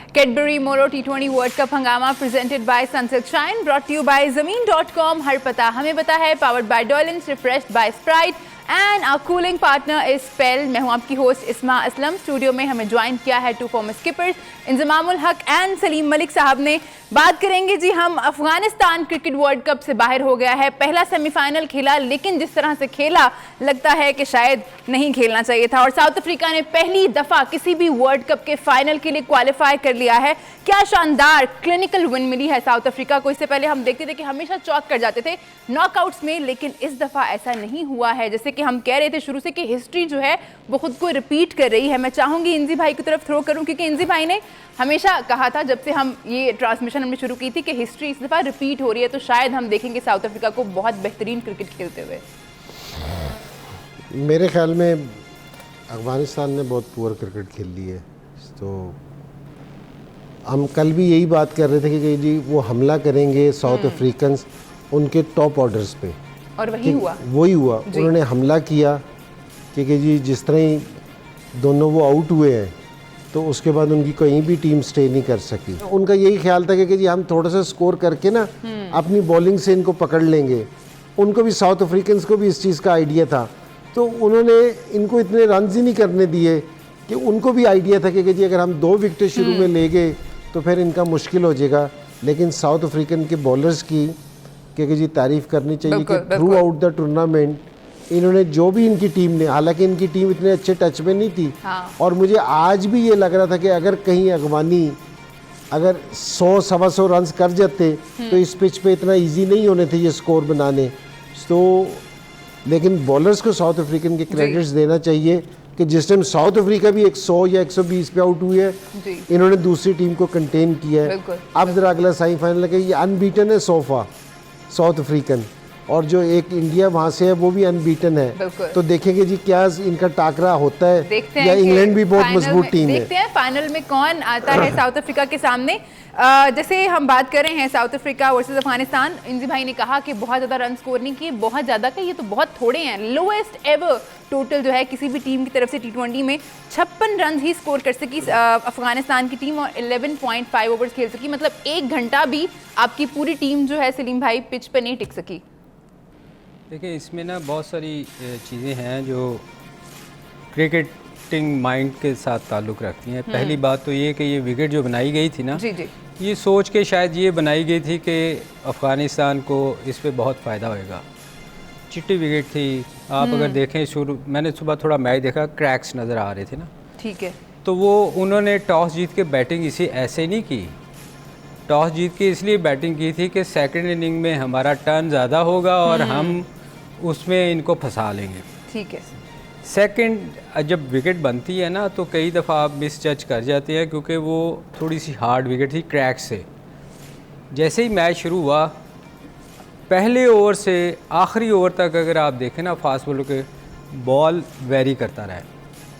Cadbury Moro T20 world cup हंगामा presented by Sunsilk shine, brought to you by ज़मीन.com। हर पता हमें पता है, पावर्ड बाय डॉलिन्स, refreshed by Sprite and our cooling partner is स्पेल। मैं हूं आपकी होस्ट इस्मा असलम। स्टूडियो में हमें ज्वाइन किया है टू फॉर्मर स्किपर्स इंजमामुल हक एंड सलीम मलिक साहब ने। बात करेंगे जी हम, अफगानिस्तान क्रिकेट वर्ल्ड कप से बाहर हो गया है। पहला सेमीफाइनल खेला, लेकिन जिस तरह से खेला लगता है कि शायद नहीं खेलना चाहिए था। और साउथ अफ्रीका ने पहली दफा किसी भी वर्ल्ड कप के फाइनल के लिए क्वालिफाई कर लिया है। क्या शानदार क्लिनिकल विन मिली है साउथ अफ्रीका को। इससे पहले हम देखते थे कि हमेशा चौक कर जाते थे नॉकआउट्स में, लेकिन इस दफा ऐसा नहीं हुआ है। जैसे कि हम कह रहे थे शुरू से कि हिस्ट्री जो है वो खुद को रिपीट कर रही है। मैं चाहूंगी इंजी भाई की तरफ थ्रो करूं, क्योंकि इंजी भाई ने हमेशा कहा था जब से हम ये ट्रांसमिशन हमने शुरू की थी कि हिस्ट्री इस दफा रिपीट हो रही है, तो शायद हम देखेंगे साउथ अफ्रीका को बहुत बेहतरीन क्रिकेट खेलते हुए। मेरे ख्याल में अफगानिस्तान ने बहुत पुअर क्रिकेट खेल ली है। तो हम कल भी यही बात कर रहे थे कि जी वो हमला करेंगे साउथ अफ्रीकन्स उनके टॉप ऑर्डर्स पे, और वही हुआ। उन्होंने हमला किया कि जी जिस तरह ही दोनों वो आउट हुए हैं तो उसके बाद उनकी कहीं भी टीम स्टे नहीं कर सकी। उनका यही ख्याल था कि जी हम थोड़ा सा स्कोर करके ना अपनी बॉलिंग से इनको पकड़ लेंगे। उनको भी, साउथ अफ्रीकन्स को भी इस चीज़ का आइडिया था, तो उन्होंने इनको इतने रन ही नहीं करने दिए कि उनको भी आइडिया था कि जी अगर हम 2 विकेटें शुरू में ले गए तो फिर इनका मुश्किल हो जाएगा। लेकिन साउथ अफ्रीकन के बॉलर्स की कि जी तारीफ़ करनी चाहिए कि थ्रू आउट द टूर्नामेंट इन्होंने जो भी इनकी टीम ने, हालांकि इनकी टीम इतने अच्छे टच में नहीं थी। और मुझे आज भी ये लग रहा था कि अगर कहीं अगवानी अगर 100-125 रन कर जाते तो इस पिच पे इतना इजी नहीं होने थे ये स्कोर बनाने। तो लेकिन बॉलर्स को साउथ अफ्रीकन के क्रेडिट्स देना चाहिए कि जिस टाइम साउथ अफ्रीका भी 100 या 120 पे आउट हुई है, इन्होंने दूसरी टीम को कंटेन किया है। अब जरा अगला सेमीफाइनल है, ये अनबीटन है सोफा साउथ अफ्रीकन, और जो एक इंडिया वहाँ से है वो भी अनबीटन है। तो देखेंगे जी क्या इनका टाकरा होता है, या इंग्लैंड भी बहुत मजबूत टीम है। देखते हैं फाइनल में कौन आता है साउथ अफ्रीका के सामने। जैसे हम बात कर रहे हैं साउथ अफ्रीका वर्सेस अफगानिस्तान, इंजी भाई ने कहा कि बहुत ज़्यादा रन स्कोर नहीं किए। बहुत ज़्यादा का ये तो बहुत थोड़े हैं। लोएस्ट एवर टोटल जो है किसी भी टीम की तरफ से T20 में 56 रन ही स्कोर कर सकी अफगानिस्तान की टीम, और 11.5 ओवर्स खेल सकी। मतलब 1 घंटा भी आपकी पूरी टीम जो है सलीम भाई पिच पे नहीं टिक सकी। देखिए इसमें ना बहुत सारी चीज़ें हैं जो क्रिकेटिंग माइंड के साथ ताल्लुक़ रखती हैं। पहली बात तो ये कि ये विकेट जो बनाई गई थी ना, ये सोच के शायद ये बनाई गई थी कि अफ़गानिस्तान को इस पे बहुत फ़ायदा होएगा। चिट्टी विकेट थी। आप अगर देखें शुरू, मैंने सुबह थोड़ा मैच देखा, क्रैक्स नज़र आ रहे थे ना। ठीक है। तो वो उन्होंने टॉस जीत के बैटिंग इसी ऐसे नहीं की। टॉस जीत के इसलिए बैटिंग की थी कि सेकंड इनिंग में हमारा टर्न ज़्यादा होगा और हम उसमें इनको फंसा लेंगे। ठीक है। सेकंड जब विकेट बनती है ना तो कई दफ़ा आप मिस जज कर जाते हैं, क्योंकि वो थोड़ी सी हार्ड विकेट थी क्रैक से। जैसे ही मैच शुरू हुआ, पहले ओवर से आखिरी ओवर तक अगर आप देखें ना, फास्ट बॉलर के बॉल वेरी करता रहा।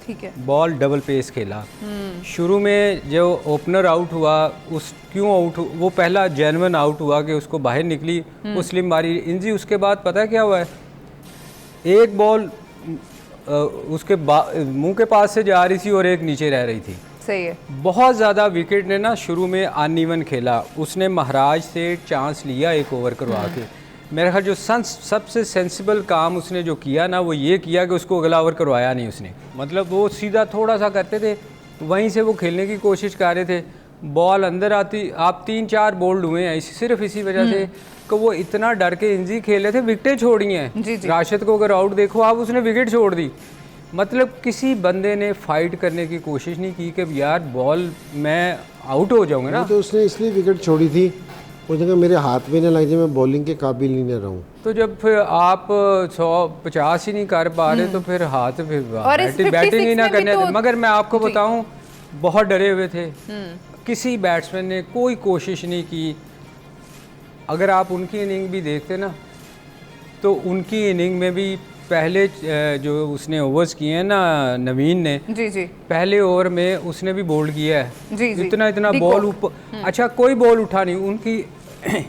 ठीक है। बॉल डबल पेस खेला। शुरू में जो ओपनर आउट हुआ, उस क्यों आउट, वो पहला जेन्युइन आउट हुआ कि उसको बाहर निकली, वो स्लिम मारी इंजी। उसके बाद पता क्या हुआ है, एक बॉल उसके मुंह के पास से जा रही थी और एक नीचे रह रही थी। सही है। बहुत ज़्यादा विकेट ने ना शुरू में अनइवन खेला। उसने महाराज से चांस लिया एक ओवर करवा के। मेरा ख्याल जो सबसे सेंसिबल काम उसने जो किया ना, वो ये किया कि उसको अगला ओवर करवाया नहीं उसने। मतलब वो सीधा थोड़ा सा करते थे, वहीं से वो खेलने की कोशिश कर रहे थे। बॉल अंदर आती, आप 3-4 बोल्ड हुए हैं सिर्फ इसी वजह से कि वो इतना डर के इंजी खेल रहे थे। विकेटें छोड़ी हैं। राशिद को अगर आउट देखो आप, उसने विकेट छोड़ दी। मतलब किसी बंदे ने फाइट करने की कोशिश नहीं की कि यार बॉल मैं आउट हो जाऊंगा ना। तो उसने इसलिए विकेट छोड़ी थी, वो जगह मेरे हाथ में ना लग जाए, मैं बॉलिंग के काबिल ही ना रहूं। तो जब फिर आप 150 ही नहीं कर पा रहे तो फिर हाथ फिर बैटिंग ही ना करने थे। मगर मैं आपको बताऊं, बहुत डरे हुए थे। किसी बैट्समैन ने कोई कोशिश नहीं की। अगर आप उनकी इनिंग भी देखते ना, तो उनकी इनिंग में भी पहले जो उसने ओवर्स किए हैं ना नवीन ने, पहले ओवर में उसने भी बोल्ड किया है। इतना बॉल ऊपर, अच्छा कोई बॉल उठा नहीं उनकी।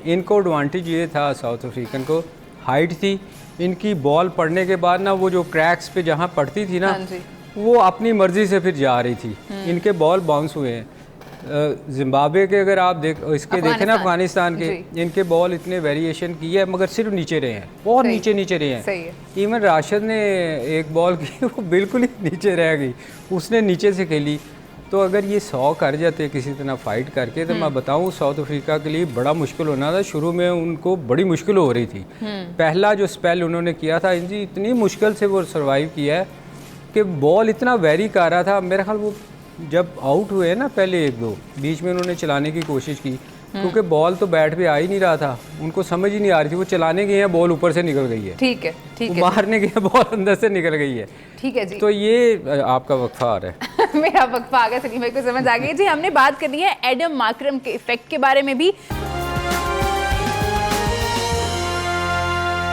इनको एडवांटेज ये था साउथ अफ्रीकन को, हाइट थी इनकी। बॉल पड़ने के बाद ना वो जो क्रैक्स पे जहाँ पड़ती थी ना, वो अपनी मर्जी से फिर जा रही थी। इनके बॉल बाउंस हुए हैं। जिम्बाब्वे के अगर आप इसके देखें ना अफगानिस्तान के, जी। इनके बॉल इतने वेरिएशन की है मगर सिर्फ नीचे रहे हैं, बहुत नीचे नीचे रहे हैं। सही है। इवन राशिद ने एक बॉल की वो बिल्कुल ही नीचे रह गई, उसने नीचे से खेली। तो अगर ये 100 कर जाते किसी तरह फाइट करके तो मैं बताऊं साउथ अफ्रीका के लिए बड़ा मुश्किल होना था। शुरू में उनको बड़ी मुश्किल हो रही थी। पहला जो स्पेल उन्होंने किया था जी, इतनी मुश्किल से वो सर्वाइव किया है कि बॉल इतना वेरी कर रहा था। मेरा ख्याल वो जब आउट हुए ना पहले 1-2 बीच में उन्होंने चलाने की कोशिश की, क्योंकि बॉल तो बैट पे आ ही नहीं रहा था, उनको समझ ही नहीं आ रही थी। वो चलाने गए हैं, बॉल ऊपर से निकल गई है। ठीक है, ठीक है। मारने गए, बॉल अंदर से निकल गई है। ठीक है जी। तो ये आपका वक्फा आ रहा है। मेरा वक्फा आ गया, सलीम भाई को समझ आ गई जी। हमने बात करनी है एडम मार्करम के इफेक्ट के बारे में भी।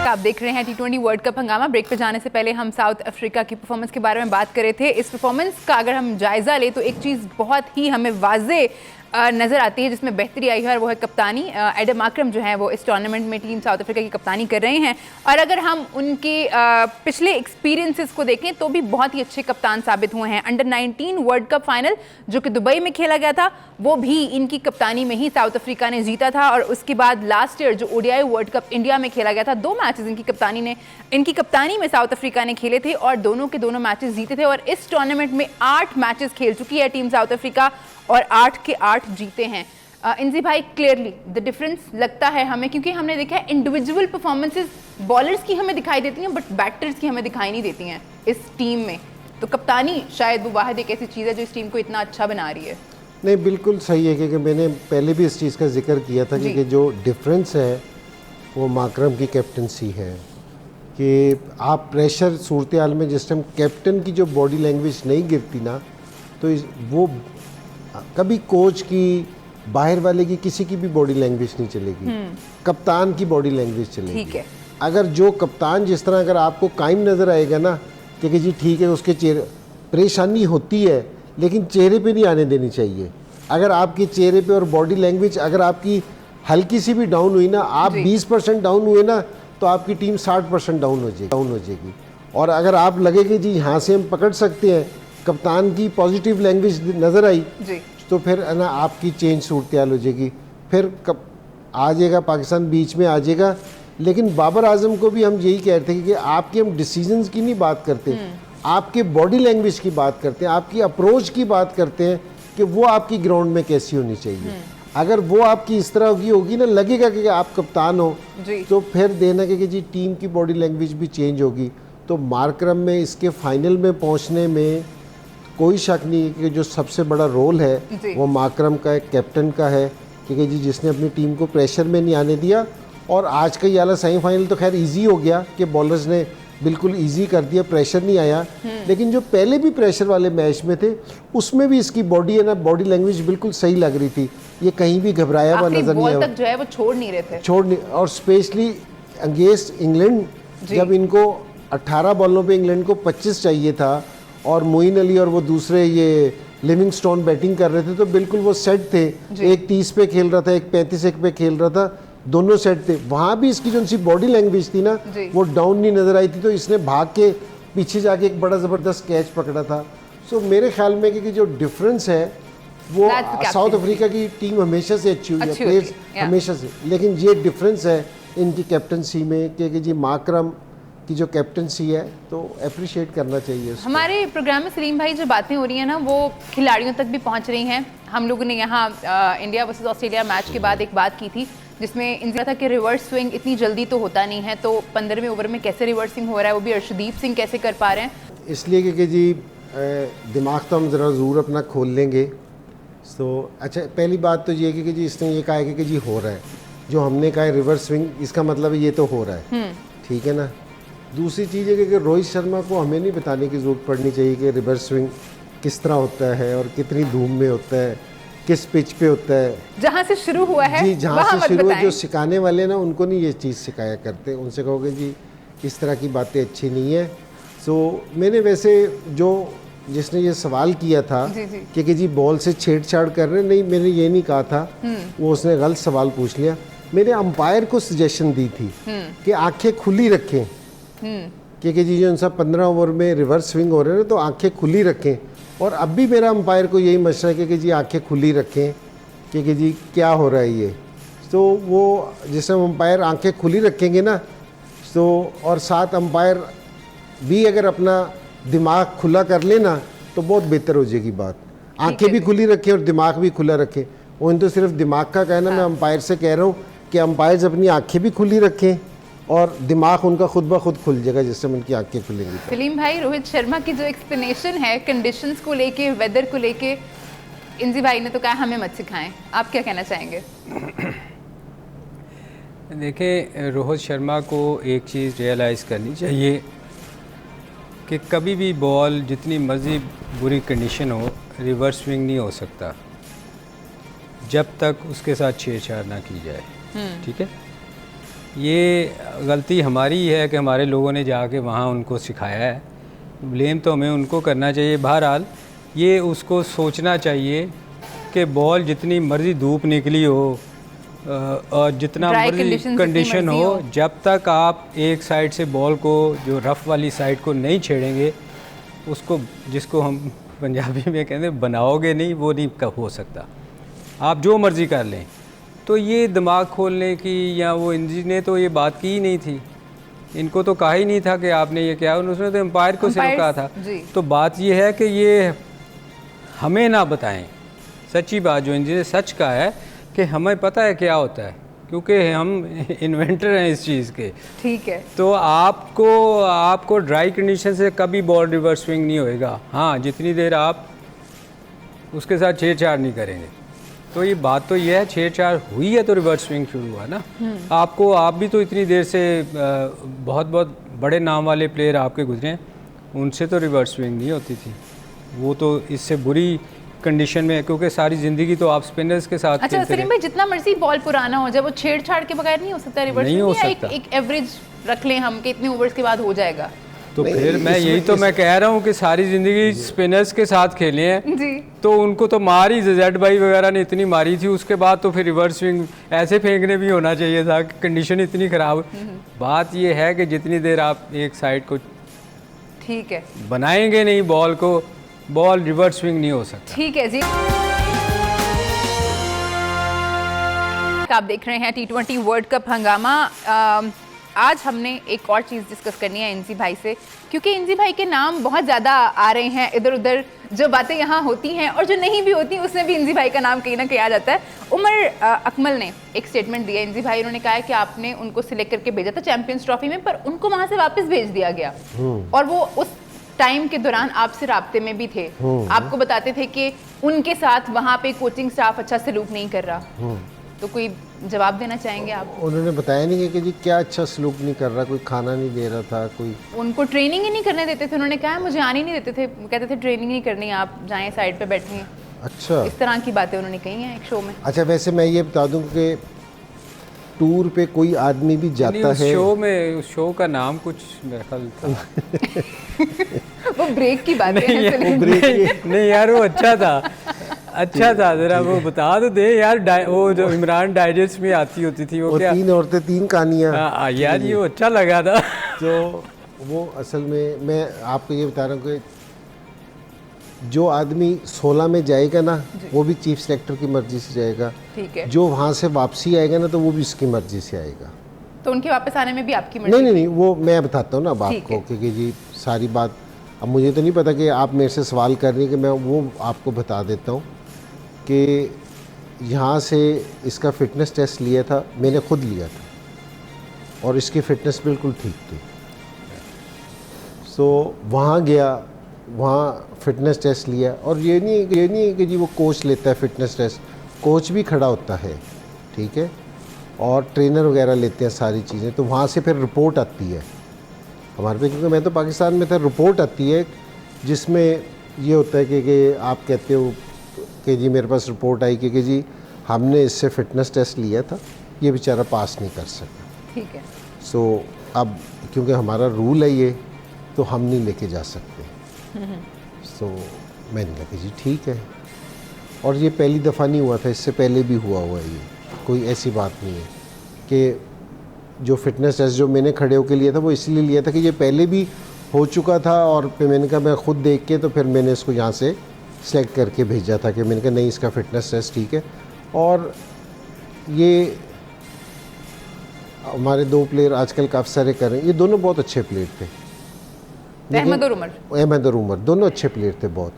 आप देख रहे हैं T20 वर्ल्ड कप हंगामा। ब्रेक पे जाने से पहले हम साउथ अफ्रीका की परफॉर्मेंस के बारे में बात कर रहे थे। इस परफॉर्मेंस का अगर हम जायजा लें तो एक चीज़ बहुत ही हमें वाज़े नज़र आती है जिसमें बेहतरी आई है, और वो है कप्तानी। एडम मार्करम जो है वो इस टूर्नामेंट में टीम साउथ अफ्रीका की कप्तानी कर रहे हैं, और अगर हम उनके पिछले एक्सपीरियंसेस को देखें तो भी बहुत ही अच्छे कप्तान साबित हुए हैं। अंडर 19 वर्ल्ड कप फाइनल जो कि दुबई में खेला गया था वो भी इनकी कप्तानी में ही साउथ अफ्रीका ने जीता था, और उसके बाद लास्ट ईयर जो ODI वर्ल्ड कप इंडिया में खेला गया था 2 मैचेस इनकी कप्तानी में साउथ अफ्रीका ने खेले थे और दोनों के दोनों मैचेस जीते थे। और इस टूर्नामेंट में 8 मैचेस खेल चुकी है टीम साउथ अफ्रीका और 8 के 8 जीते हैं। इंजी भाई, क्लियरली द डिफरेंस लगता है हमें, क्योंकि हमने देखा है इंडिविजुअल परफॉर्मेंसेस बॉलर्स की हमें दिखाई देती हैं बट बैटर्स की हमें दिखाई नहीं देती हैं इस टीम में। तो कप्तानी शायद वो वाहिद एक ऐसी चीज़ है जो इस टीम को इतना अच्छा बना रही है। नहीं, बिल्कुल सही है, क्योंकि मैंने पहले भी इस चीज़ का जिक्र किया था कि जो डिफरेंस है वो मार्करम की कैप्टनसी है। कि आप प्रेशर सूरत हाल में जिस टाइम कैप्टन की जो बॉडी लैंग्वेज नहीं गिरती ना, तो वो कभी कोच की, बाहर वाले की, किसी की भी बॉडी लैंग्वेज नहीं चलेगी, कप्तान की बॉडी लैंग्वेज चलेगी। ठीक है। अगर जो कप्तान जिस तरह अगर आपको कायम नज़र आएगा ना कि जी ठीक है, उसके चेहरे परेशानी होती है लेकिन चेहरे पे नहीं आने देनी चाहिए। अगर आपके चेहरे पे और बॉडी लैंग्वेज अगर आपकी हल्की सी भी डाउन हुई ना, आप 20% डाउन हुए ना, तो आपकी टीम 60% डाउन हो जाएगी। और अगर आप लगे कि जी यहाँ से हम पकड़ सकते हैं, कप्तान की पॉजिटिव लैंग्वेज नज़र आई जी, तो फिर है ना आपकी चेंज सूरत हाल हो जाएगी, फिर आ जाएगा पाकिस्तान बीच में आ जाएगा। लेकिन बाबर आजम को भी हम यही कहते हैं कि आपके हम डिसीजंस की नहीं बात करते, आपके बॉडी लैंग्वेज की बात करते हैं, आपकी अप्रोच की बात करते हैं कि वो आपकी ग्राउंड में कैसी होनी चाहिए। अगर वो आपकी इस तरह होगी ना, लगेगा कि आप कप्तान हो, तो फिर देना कि जी टीम की बॉडी लैंग्वेज भी चेंज होगी। तो मार्करम में इसके फाइनल में पहुंचने में कोई शक नहीं है कि जो सबसे बड़ा रोल है वो मार्करम का है, कैप्टन का है, क्योंकि जी जिसने अपनी टीम को प्रेशर में नहीं आने दिया। और आज का ये वाला सेमीफाइनल तो खैर इजी हो गया कि बॉलर्स ने बिल्कुल इजी कर दिया, प्रेशर नहीं आया। लेकिन जो पहले भी प्रेशर वाले मैच में थे उसमें भी इसकी बॉडी है ना, बॉडी लैंग्वेज बिल्कुल सही लग रही थी, ये कहीं भी घबराया हुआ नजर नहीं आया। तक जो है वो छोड़ नहीं रहे थे, और स्पेशली अगेंस्ट इंग्लैंड जब इनको 18 बॉलों पे इंग्लैंड को 25 चाहिए था और मोइन अली और वो दूसरे ये लिविंगस्टोन बैटिंग कर रहे थे, तो बिल्कुल वो सेट थे। एक 30 पे खेल रहा था, एक 35 पे खेल रहा था, दोनों सेट थे। वहाँ भी इसकी जो सी बॉडी लैंग्वेज थी ना वो डाउन नहीं नज़र आई थी, तो इसने भाग के पीछे जाके एक बड़ा ज़बरदस्त कैच पकड़ा था। सो मेरे ख्याल में कि जो डिफरेंस है वो साउथ अफ्रीका की टीम हमेशा से अच्छी हुई है, प्लेयर्स हमेशा से, लेकिन ये डिफरेंस है इनकी कैप्टनसी में कि जी मार्करम की जो कैप्टनसी है तो अप्रिशिएट करना चाहिए उसको। हमारे प्रोग्राम में सलीम भाई जो बातें हो रही हैं ना वो खिलाड़ियों तक भी पहुंच रही हैं। हम लोगों ने यहाँ इंडिया वर्सेस ऑस्ट्रेलिया मैच के बाद एक बात की थी जिसमें इनका था कि रिवर्स स्विंग इतनी जल्दी तो होता नहीं है, तो 15वें ओवर में कैसे रिवर्स स्विंग हो रहा है, वो भी अर्शदीप सिंह कैसे कर पा रहे हैं। इसलिए कि जी दिमाग तो हम ज़रा ज़रूर अपना खोल लेंगे। तो अच्छा, पहली बात तो ये कि जी इसने ये कहा है कि जी हो रहा है, जो हमने कहा है रिवर्स स्विंग, इसका मतलब ये तो हो रहा है, ठीक है ना। दूसरी चीज़ है कि रोहित शर्मा को हमें नहीं बताने की ज़रूरत पड़नी चाहिए कि रिवर्स स्विंग किस तरह होता है और कितनी धूम में होता है, किस पिच पे होता है। जहाँ से शुरू हुआ है जी, जहाँ से शुरू, जो सिखाने वाले ना उनको नहीं ये चीज़ सिखाया करते, उनसे कहोगे जी इस तरह की बातें अच्छी नहीं है। सो मैंने वैसे जो जिसने ये सवाल किया था कि जी बॉल से छेड़छाड़ कर रहे, नहीं मैंने ये नहीं कहा था, वो उसने गलत सवाल पूछ लिया। मैंने अंपायर को सजेशन दी थी कि आंखें खुली रखें, क्योंकि जी जो सब 15 ओवर में रिवर्स स्विंग हो रहे हैं तो आंखें खुली रखें और अब भी मेरा अंपायर को यही मशवरा है कि जी आंखें खुली रखें कि जी क्या हो रहा है ये। तो वो जैसे अंपायर आंखें खुली रखेंगे ना, तो और साथ अंपायर भी अगर अपना दिमाग खुला कर लेना तो बहुत बेहतर हो जाएगी बात। आंखें भी खुली रखें और दिमाग भी खुला रखें। वो तो सिर्फ दिमाग का कहना, मैं अंपायर से कह रहा हूँ कि अंपायर्स अपनी आंखें भी खुली रखें और दिमाग उनका खुद ब खुद खुल जाएगा जिससे उनकी आंखें खुलेंगी। सलीम भाई, रोहित शर्मा की जो एक्सप्लेनेशन है कंडीशंस को लेके, वेदर को लेके, इंजी भाई ने तो कहा हमें मत सिखाएं, आप क्या कहना चाहेंगे? देखिए, रोहित शर्मा को एक चीज़ रियलाइज़ करनी चाहिए कि कभी भी बॉल जितनी मर्जी बुरी कंडीशन हो, रिवर्स स्विंग नहीं हो सकता जब तक उसके साथ छेड़छाड़ ना की जाए। ठीक है, ये गलती हमारी है कि हमारे लोगों ने जाके वहाँ उनको सिखाया है। ब्लेम तो हमें उनको करना चाहिए। बहरहाल ये उसको सोचना चाहिए कि बॉल जितनी मर्जी धूप निकली हो और जितना मर्जी कंडीशन हो, जब तक आप एक साइड से बॉल को, जो रफ़ वाली साइड को नहीं छेड़ेंगे, उसको जिसको हम पंजाबी में कहते हैं बनाओगे नहीं, वो नहीं हो सकता। आप जो मर्ज़ी कर लें। तो ये दिमाग खोलने की, या वो इंजी ने तो ये बात की ही नहीं थी, इनको तो कहा ही नहीं था कि आपने ये क्या, उसने तो एम्पायर को सिर्फ कहा था। तो बात ये है कि ये हमें ना बताएं। सच्ची बात जो इंजी ने सच कहा है कि हमें पता है क्या होता है, क्योंकि हम इन्वेंटर हैं इस चीज़ के। ठीक है, तो आपको ड्राई कंडीशन से कभी बॉल रिवर्स स्विंग नहीं होएगा। हाँ, जितनी देर आप उसके साथ छेड़छाड़ नहीं करेंगे। तो ये बात तो ये है, छेड़छाड़ हुई है तो रिवर्स स्विंग शुरू हुआ ना। आप भी तो इतनी देर से बहुत बहुत बड़े नाम वाले प्लेयर आपके गुजरे हैं, उनसे तो रिवर्स स्विंग नहीं होती थी। वो तो इससे बुरी कंडीशन में, क्योंकि सारी ज़िंदगी तो आप स्पिनर्स के साथ अच्छा सलीम भाई, जितना मर्जी बॉल पुराना हो जाए, वो छेड़छाड़ के बगैर नहीं हो सकता रिवर्स? नहीं हो सकता। एक एवरेज रख लें हम कि इतने ओवर्स के बाद हो जाएगा। तो फिर मैं यही तो मैं कह रहा हूँ कि सारी ज़िंदगी स्पिनर्स के साथ खेले हैं जी, तो उनको तो मारी, जेड भाई वगैरह ने इतनी मारी थी, उसके बाद तो फिर रिवर्स स्विंग ऐसे फेंकने भी होना चाहिए था कि कंडीशन इतनी ख़राब। बात ये है कि जितनी देर आप एक साइड को ठीक है बनाएंगे नहीं बॉल को, बॉल रिवर्स स्विंग नहीं हो सकता। ठीक है जी। आप देख रहे हैं T20 वर्ल्ड कप हंगामा। आज हमने एक और चीज़ डिस्कस करनी है इंजी भाई से, क्योंकि इंजी भाई के नाम बहुत ज़्यादा आ रहे हैं इधर उधर। जो बातें यहाँ होती हैं और जो नहीं भी होती, उसमें भी इंजी भाई का नाम कहीं ना कहीं आ जाता है। उमर अकमल ने एक स्टेटमेंट दिया इंजी भाई, उन्होंने कहा है कि आपने उनको सिलेक्ट करके भेजा था चैंपियंस ट्रॉफी में, पर उनको वहाँ से वापस भेज दिया गया और वो उस टाइम के दौरान आपसे राब्ते में भी थे। आपको बताते थे कि उनके साथ वहाँ पे कोचिंग स्टाफ अच्छा सलूक नहीं कर रहा। तो कोई जवाब देना चाहेंगे आप? उन्होंने बताया नहीं है कि जी क्या अच्छा सलूक नहीं कर रहा, कोई खाना नहीं दे रहा था, कोई उनको ट्रेनिंग ही नहीं करने देते थे। उन्होंने कहा मुझे आने नहीं देते थे, कहते थे ट्रेनिंग नहीं करनी, आप जाएं साइड पे बैठिए। अच्छा, इस तरह की बातें उन्होंने कही हैं एक शो में। अच्छा, वैसे मैं ये बता दूं कि टूर पे कोई आदमी भी जाता है, शो में, उस शो का नाम कुछ मेरा ख्याल था वो ब्रेक की बात है। नहीं यार, वो अच्छा था, अच्छा था। जरा वो बता तो दे यार, वो जो इमरान डाइजेस्ट में आती होती थी, वो क्या, 3 औरतें 3 कहानियाँ। यार ये अच्छा लगा था। तो वो असल में मैं आपको ये बता रहा हूँ कि जो आदमी 16 में जाएगा ना, वो भी चीफ सेलेक्टर की मर्जी से जाएगा। ठीक है। जो वहाँ से वापसी आएगा ना, तो वो भी उसकी मर्जी से आएगा। तो उनके वापस आने में भी आपकी मर्जी? नहीं, वो मैं बताता हूँ ना अब आपको, क्योंकि जी सारी बात अब मुझे तो नहीं पता कि आप मेरे से सवाल कर रही हैं, कि मैं वो आपको बता देता हूँ कि यहाँ से इसका फ़िटनेस टेस्ट लिया था, मैंने खुद लिया था और इसकी फ़िटनेस बिल्कुल ठीक थी। सो वहाँ गया, वहाँ फ़िटनेस टेस्ट लिया, और ये नहीं है कि जी वो कोच लेता है फ़िटनेस टेस्ट, कोच भी खड़ा होता है, ठीक है, और ट्रेनर वगैरह लेते हैं सारी चीज़ें। तो वहाँ से फिर रिपोर्ट आती है हमारे पे, क्योंकि मैं तो पाकिस्तान में था, रिपोर्ट आती है जिसमें ये होता है कि आप कहते हो कि जी मेरे पास रिपोर्ट आई कि जी हमने इससे फ़िटनेस टेस्ट लिया था, ये बेचारा पास नहीं कर सका। ठीक है। सो अब क्योंकि हमारा रूल है ये, तो हम नहीं लेके जा सकते। सो मैंने कहा कि जी ठीक है, और ये पहली दफ़ा नहीं हुआ था, इससे पहले भी हुआ है, ये कोई ऐसी बात नहीं है कि जो फ़िटनेस टेस्ट जो मैंने खड़े होकर लिया था वो इसलिए लिया था कि ये पहले भी हो चुका था, और फिर मैंने कहा मैं ख़ुद देख के तो फिर मैंने इसको यहाँ से सेलेक्ट करके भेजा था कि मैंने कहा नहीं इसका फ़िटनेस टेस्ट ठीक है। और ये हमारे 2 प्लेयर आजकल काफ़ी सारे कर रहे हैं, ये दोनों बहुत अच्छे प्लेयर थे, अहमद और उमर। अहमद और उमर दोनों अच्छे प्लेयर थे बहुत।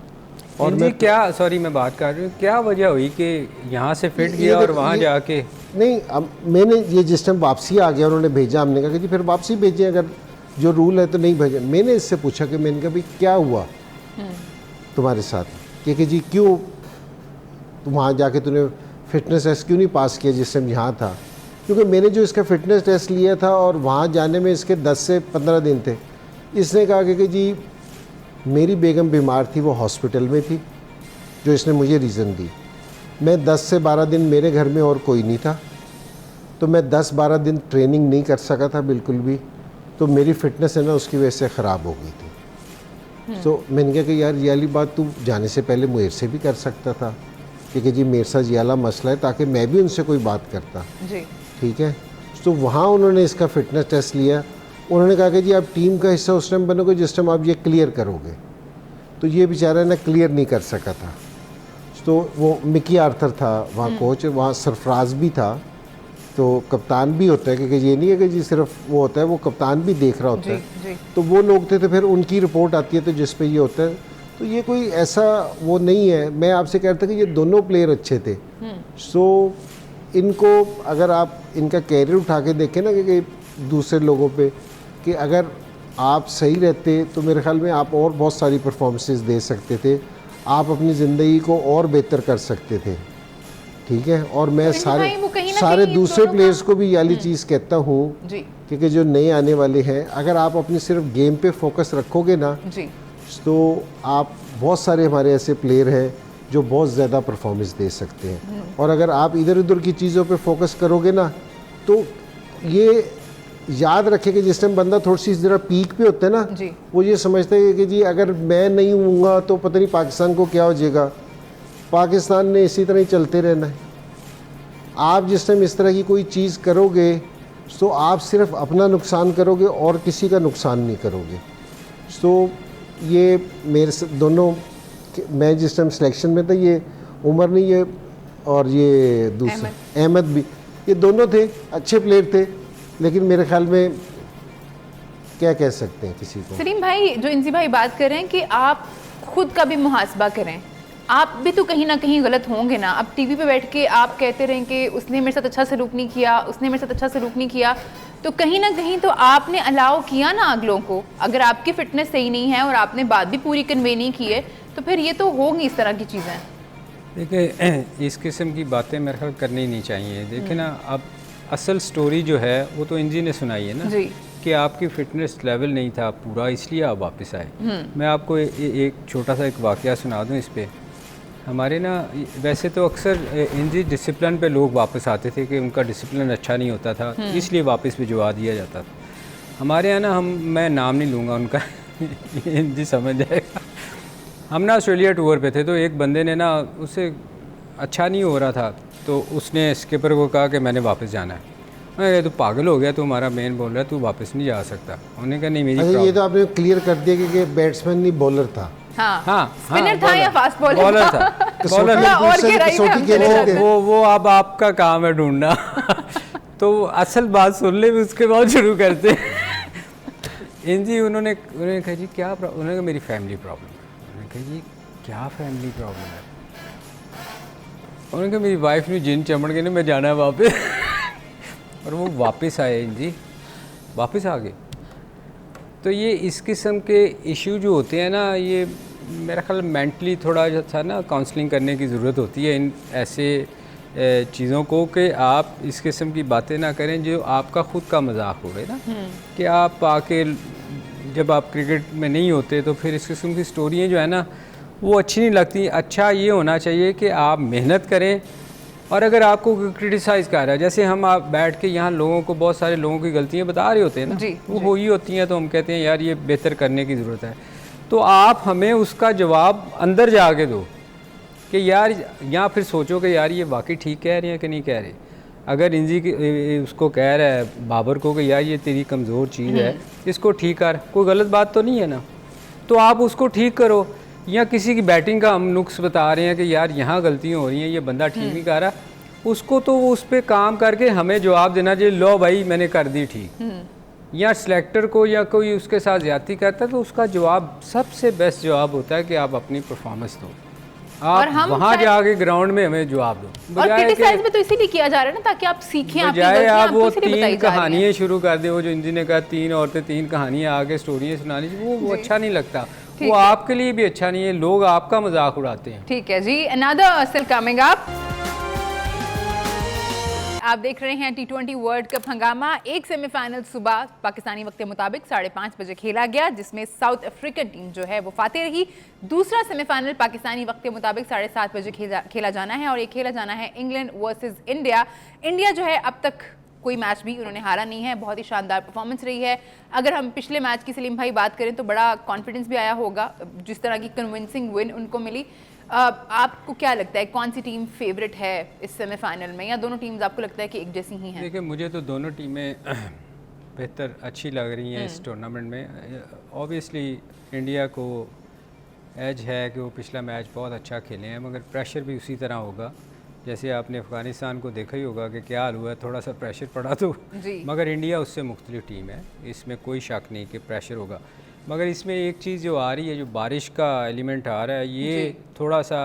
और मैं क्या, सॉरी मैं बात कर रही हूँ, क्या वजह हुई कि यहाँ से फिट गया और वहाँ जाके? नहीं, अब मैंने ये जिस टाइम वापसी आ गया उन्होंने भेजा, हमने कहा कि जी फिर वापसी भेजें, अगर जो रूल है तो नहीं भेजें। मैंने इससे पूछा कि मैंने कहा भाई क्या हुआ तुम्हारे साथ, कि जी क्यों तुम वहाँ जाके तूने फिटनेस टेस्ट क्यों नहीं पास किया जिस टाइम यहाँ था? क्योंकि मैंने जो इसका फ़िटनेस टेस्ट लिया था और वहाँ जाने में इसके 10 से 15 दिन थे। इसने कहा कि जी मेरी बेगम बीमार थी, वो हॉस्पिटल में थी, जो इसने मुझे रीज़न दी। मैं 10 से 12 दिन मेरे घर में और कोई नहीं था, तो मैं 10-12 दिन ट्रेनिंग नहीं कर सका था बिल्कुल भी, तो मेरी फ़िटनेस है ना उसकी वजह से ख़राब हो गई थी। तो मैंने कहा कि यार ये वाली बात तू जाने से पहले मुझे से भी कर सकता था, क्योंकि जी मेरे साथ ये वाला मसला है, ताकि मैं भी उनसे कोई बात करता। जी ठीक है। तो वहाँ उन्होंने इसका फ़िटनेस टेस्ट लिया, उन्होंने कहा कि जी आप टीम का हिस्सा उस टाइम बनोगे जिस टाइम आप ये क्लियर करोगे। तो ये बेचारा ना क्लियर नहीं कर सका था। तो वो मिकी आर्थर था वहाँ कोच, वहाँ सरफराज भी था, तो कप्तान भी होता है, क्योंकि ये नहीं है कि जी सिर्फ वो होता है, वो कप्तान भी देख रहा होता जी, है। जी। तो वो लोग थे, तो फिर उनकी रिपोर्ट आती है तो जिस पे ये होता है। तो ये कोई ऐसा वो नहीं है। मैं आपसे कहता कि ये दोनों प्लेयर अच्छे थे। सो इनको अगर आप इनका कैरियर उठा के देखें ना कि दूसरे लोगों पे, कि अगर आप सही रहते तो मेरे ख्याल में आप और बहुत सारी परफॉर्मेंसेस दे सकते थे, आप अपनी ज़िंदगी को और बेहतर कर सकते थे। ठीक है। और मैं सारे दूसरे प्लेयर्स को भी ये वाली चीज़ कहता हूँ, क्योंकि जो नए आने वाले हैं, अगर आप अपनी सिर्फ गेम पे फोकस रखोगे ना जी, तो आप बहुत सारे हमारे ऐसे प्लेयर हैं जो बहुत ज़्यादा परफॉर्मेंस दे सकते हैं। और अगर आप इधर उधर की चीज़ों पे फोकस करोगे ना, तो ये याद रखें कि जिस टाइम बंदा थोड़ी सी ज़रा पीक पे होता है ना जी, वो ये समझता है कि जी अगर मैं नहीं हूँगा तो पता नहीं पाकिस्तान को क्या हो जाएगा, पाकिस्तान ने इसी तरह ही चलते रहना है। आप जिस टाइम इस तरह की कोई चीज़ करोगे तो आप सिर्फ अपना नुकसान करोगे और किसी का नुकसान नहीं करोगे। तो ये मेरे से दोनों, मैं जिस टाइम सिलेक्शन में था, ये उमर नहीं, ये और ये दूसरा अहमद भी, ये दोनों थे अच्छे प्लेयर थे, लेकिन मेरे ख्याल में क्या कह सकते हैं किसी को। सलीम भाई, जो इंजी भाई बात कर रहे हैं कि आप खुद का भी मुहासबा करें, आप भी तो कहीं ना कहीं गलत होंगे ना। अब टीवी पे बैठ के आप कहते रहें कि उसने मेरे साथ अच्छा सलूक नहीं किया, उसने मेरे साथ अच्छा सलूक नहीं किया, तो कहीं ना कहीं तो आपने अलाउ किया ना अगलों को। अगर आपकी फ़िटनेस सही नहीं है और आपने बात भी पूरी कन्वे नहीं की है, तो फिर ये तो होंगी इस तरह की चीज़ें। देखिए, इस किस्म की बातें मेरे ख्याल करनी नहीं चाहिए। देखिए ना, अब असल स्टोरी जो है वो तो इंजी ने सुनाई है ना जी, कि आपकी फ़िटनेस लेवल नहीं था पूरा, इसलिए आप वापस आए। मैं आपको एक छोटा सा एक वाक़या सुना दूँ इस पर। हमारे ना, वैसे तो अक्सर इंजी डिसिप्लिन पे लोग वापस आते थे कि उनका डिसिप्लिन अच्छा नहीं होता था, इसलिए वापस भिजवा दिया जाता था। हमारे यहाँ ना, मैं नाम नहीं लूँगा उनका इंजी समझ जाएगा। हम ना ऑस्ट्रेलिया टूर पे थे, तो एक बंदे ने ना, उससे अच्छा नहीं हो रहा था, तो उसने स्किपर को कहा कि मैंने वापस जाना है। मैं कहा तू पागल हो गया, तू हमारा मेन बॉलर है, तू वापस नहीं जा सकता। उन्होंने कहा नहीं मेरी ये तो आपने क्लियर कर दिया कि बैट्समैन नहीं बॉलर था। स्पिनर था या फास्ट बॉलर था। वो अब आपका काम है ढूंढना। तो असल बात सुन ले, उसके बाद शुरू करते। इंजी उन्होंने कहा जी क्या उन्होंने कहा मेरी फैमिली प्रॉब्लम है। उन्होंने कहा जी क्या फैमिली प्रॉब्लम है? उन्होंने कहा मेरी वाइफ ने जिन चमड़ के, मैं जाना है वापस। और वो वापस आए, इंजी वापस आ गए। तो ये इस किस्म के इशू जो होते हैं ना, ये मेरा ख्याल मेंटली थोड़ा जो था ना, काउंसलिंग करने की ज़रूरत होती है इन ऐसे चीज़ों को, कि आप इस किस्म की बातें ना करें जो आपका ख़ुद का मजाक हो रहा है ना, कि आप आके जब आप क्रिकेट में नहीं होते तो फिर इस किस्म की स्टोरियाँ जो है ना वो अच्छी नहीं लगती। अच्छा ये होना चाहिए कि आप मेहनत करें, और अगर आपको क्रिटिसाइज़ कर रहा है, जैसे हम आप बैठ के यहाँ लोगों को, बहुत सारे लोगों की गलतियाँ बता रहे होते हैं ना, वो हो ही होती हैं, तो हम कहते हैं यार ये बेहतर करने की ज़रूरत है। तो आप हमें उसका जवाब अंदर जाके दो कि यार, या फिर सोचो कि यार ये वाकई ठीक कह रहे हैं कि नहीं कह रहे। अगर इंजी की उसको कह रहा है बाबर को कि यार ये तेरी कमज़ोर चीज़ है, इसको ठीक कर, कोई गलत बात तो नहीं है ना, तो आप उसको ठीक करो। या किसी की बैटिंग का हम नुक्स बता रहे हैं कि यार यहाँ गलतियाँ हो रही हैं, ये बंदा ठीक नहीं कर रहा, उसको तो उस पर काम करके हमें जवाब देना चाहिए, लो भाई मैंने कर दी ठीक। या सिलेक्टर को या कोई उसके साथ ज्यादती करता है तो उसका जवाब सबसे बेस्ट जवाब होता है कि आप अपनी परफॉर्मेंस दो, आप वहाँ जाके ग्राउंड में हमें जवाब दो। और क्रिटिसाइज में तो इसीलिए किया जा रहा है ना ताकि आप सीखें, बजाय आप वो 3 कहानियाँ शुरू कर दे, वो जो इंजी ने कहा 3 औरतें 3 कहानियाँ आगे स्टोरियाँ सुनानी, वो अच्छा नहीं लगता, वो आपके लिए भी अच्छा नहीं है, लोग आपका मजाक उड़ाते हैं। ठीक है जी, अनदर स्टिल कमिंग अप। आप देख रहे हैं T20 वर्ल्ड कप हंगामा। एक सेमीफाइनल सुबह पाकिस्तानी वक्त के मुताबिक 5:30 बजे खेला गया, जिसमें साउथ अफ्रीकन टीम जो है वो फातेह रही। दूसरा सेमीफाइनल पाकिस्तानी वक्त के मुताबिक 7:30 बजे खेला जाना है और ये खेला जाना है इंग्लैंड वर्सेस इंडिया। इंडिया जो है अब तक कोई मैच भी उन्होंने हारा नहीं है, बहुत ही शानदार परफॉर्मेंस रही है। अगर हम पिछले मैच की सलीम भाई बात करें तो बड़ा कॉन्फिडेंस भी आया होगा, जिस तरह की कन्विंसिंग विन उनको मिली। आपको क्या लगता है कौन सी टीम फेवरेट है इस सेमीफाइनल में, या दोनों टीम्स आपको लगता है कि एक जैसी ही हैं? देखिए मुझे तो दोनों टीमें बेहतर अच्छी लग रही हैं इस टूर्नामेंट में। ऑब्वियसली इंडिया को एज है कि वो पिछला मैच बहुत अच्छा खेले हैं, मगर प्रेशर भी उसी तरह होगा जैसे आपने अफ़गानिस्तान को देखा ही होगा कि क्या हाल हुआ है, थोड़ा सा प्रेशर पड़ा तो, मगर इंडिया उससे मुख्तलिफ टीम है, इसमें कोई शक नहीं कि प्रेशर होगा। मगर इसमें एक चीज़ जो आ रही है, जो बारिश का एलिमेंट आ रहा है, ये थोड़ा सा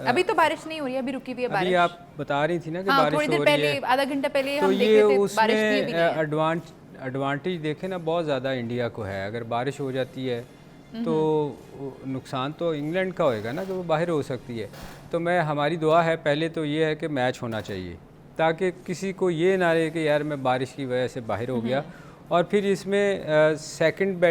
अभी तो बारिश नहीं हो रही है, अभी रुकी हुई है बारिश। अभी आप बता रही थी ना कि बारिश थोड़ी देर हो पहले, रही है, आधा घंटा पहले तो हम ये देख रहे थे, उसमें एडवांटेज देखें ना बहुत ज़्यादा इंडिया को है। अगर बारिश हो जाती है तो नुकसान तो इंग्लैंड का होएगा ना कि वो बाहर हो सकती है। तो हमारी दुआ है पहले तो ये है कि मैच होना चाहिए, ताकि किसी को ये ना रहे कि यार मैं बारिश की वजह से बाहर हो गया। और फिर इसमें सेकंड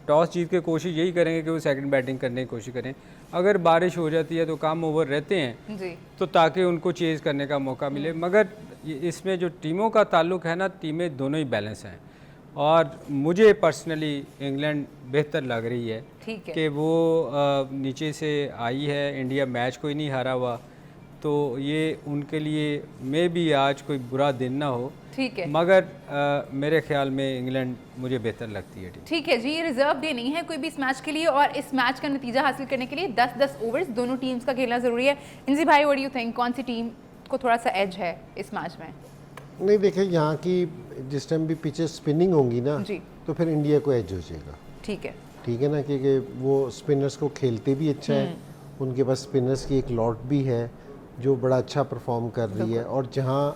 टॉस जीत के कोशिश यही करेंगे कि वो सेकंड बैटिंग करने की कोशिश करें। अगर बारिश हो जाती है तो कम ओवर रहते हैं जी, तो ताकि उनको चेज़ करने का मौका मिले। मगर इसमें जो टीमों का ताल्लुक है ना, टीमें दोनों ही बैलेंस हैं और मुझे पर्सनली इंग्लैंड बेहतर लग रही है कि वो नीचे से आई है, इंडिया मैच कोई नहीं हारा हुआ, तो ये उनके लिए मे भी आज कोई बुरा दिन ना हो, ठीक है, मगर मेरे ख्याल में इंग्लैंड मुझे बेहतर लगती है। ठीक है जी, ये रिजर्व डे नहीं है कोई भी इस मैच के लिए, और इस मैच का नतीजा हासिल करने के लिए 10-10 ओवर्स दोनों टीम्स का खेलना ज़रूरी है। इंजी भाई, व्हाट डू यू थिंक, कौन सी टीम को थोड़ा सा एज है इस मैच में? नहीं देखिए, यहाँ की जिस टाइम भी पीछे स्पिनिंग होंगी ना जी, तो फिर इंडिया को एज हो जाएगा। ठीक है, ठीक है ना, क्योंकि वो स्पिनर्स को खेलते भी अच्छा है, उनके पास स्पिनर्स की एक लॉट भी है जो बड़ा अच्छा परफॉर्म कर रही है। और जहाँ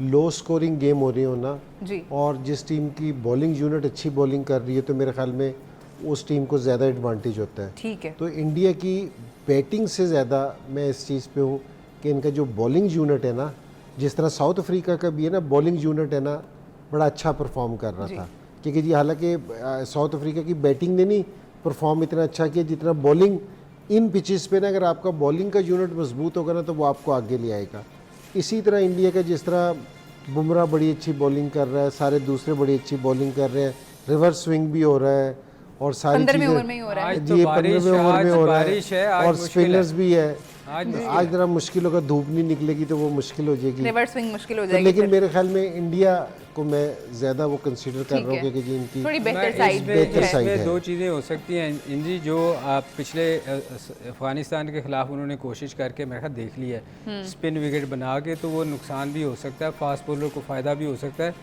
लो स्कोरिंग गेम हो रही हो ना जी, और जिस टीम की बॉलिंग यूनिट अच्छी बॉलिंग कर रही है तो मेरे ख्याल में उस टीम को ज़्यादा एडवांटेज होता है। ठीक है, तो इंडिया की बैटिंग से ज़्यादा मैं इस चीज़ पे हूँ कि इनका जो बॉलिंग यूनिट है ना, जिस तरह साउथ अफ्रीका का भी है ना बॉलिंग यूनिट है ना, बड़ा अच्छा परफॉर्म कर रहा था। क्योंकि जी हालांकि साउथ अफ्रीका की बैटिंग ने नहीं परफॉर्म इतना अच्छा किया जितना बॉलिंग इन पिचेस पे ना, अगर आपका बॉलिंग का यूनिट मजबूत होगा ना तो वो आपको आगे ले आएगा। इसी तरह इंडिया का जिस तरह बुमराह बड़ी अच्छी बॉलिंग कर रहा है, सारे दूसरे बड़ी अच्छी बॉलिंग कर रहे हैं, रिवर्स स्विंग भी हो रहा है और सारी चीज़ें 15वें ओवर में हो रहा है और स्पिनर्स भी है। आज जरा मुश्किल होगा, धूप नहीं निकलेगी तो वो मुश्किल हो जाएगी, रिवर्स स्विंग मुश्किल हो जाएगी। लेकिन मेरे ख्याल में इंडिया को मैं ज़्यादा वो कंसीडर कर रहा हूँ कि जी इनकी थोड़ी बेहतर साइड है। दो चीज़ें हो सकती हैं इंजी, जो आप पिछले अफगानिस्तान के खिलाफ उन्होंने कोशिश करके मेरे ख्याल देख ली है, स्पिन विकेट बना के, तो वो नुकसान भी हो सकता है, फास्ट बॉलर को फ़ायदा भी हो सकता है,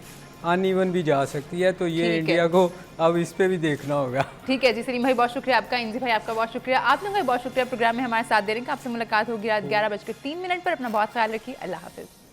अनइवन भी जा सकती है, तो ये इंडिया को अब इस पे भी देखना होगा। ठीक है जी, सलीम भाई बहुत शुक्रिया आपका, इंजी भाई आपका बहुत शुक्रिया, आप लोगों का बहुत शुक्रिया प्रोग्राम में हमारे साथ दे रहे हैं। आपसे मुलाकात होगी रात 11:03 पर। अपना बहुत ख्याल रखिए, अल्लाह हाफिज़।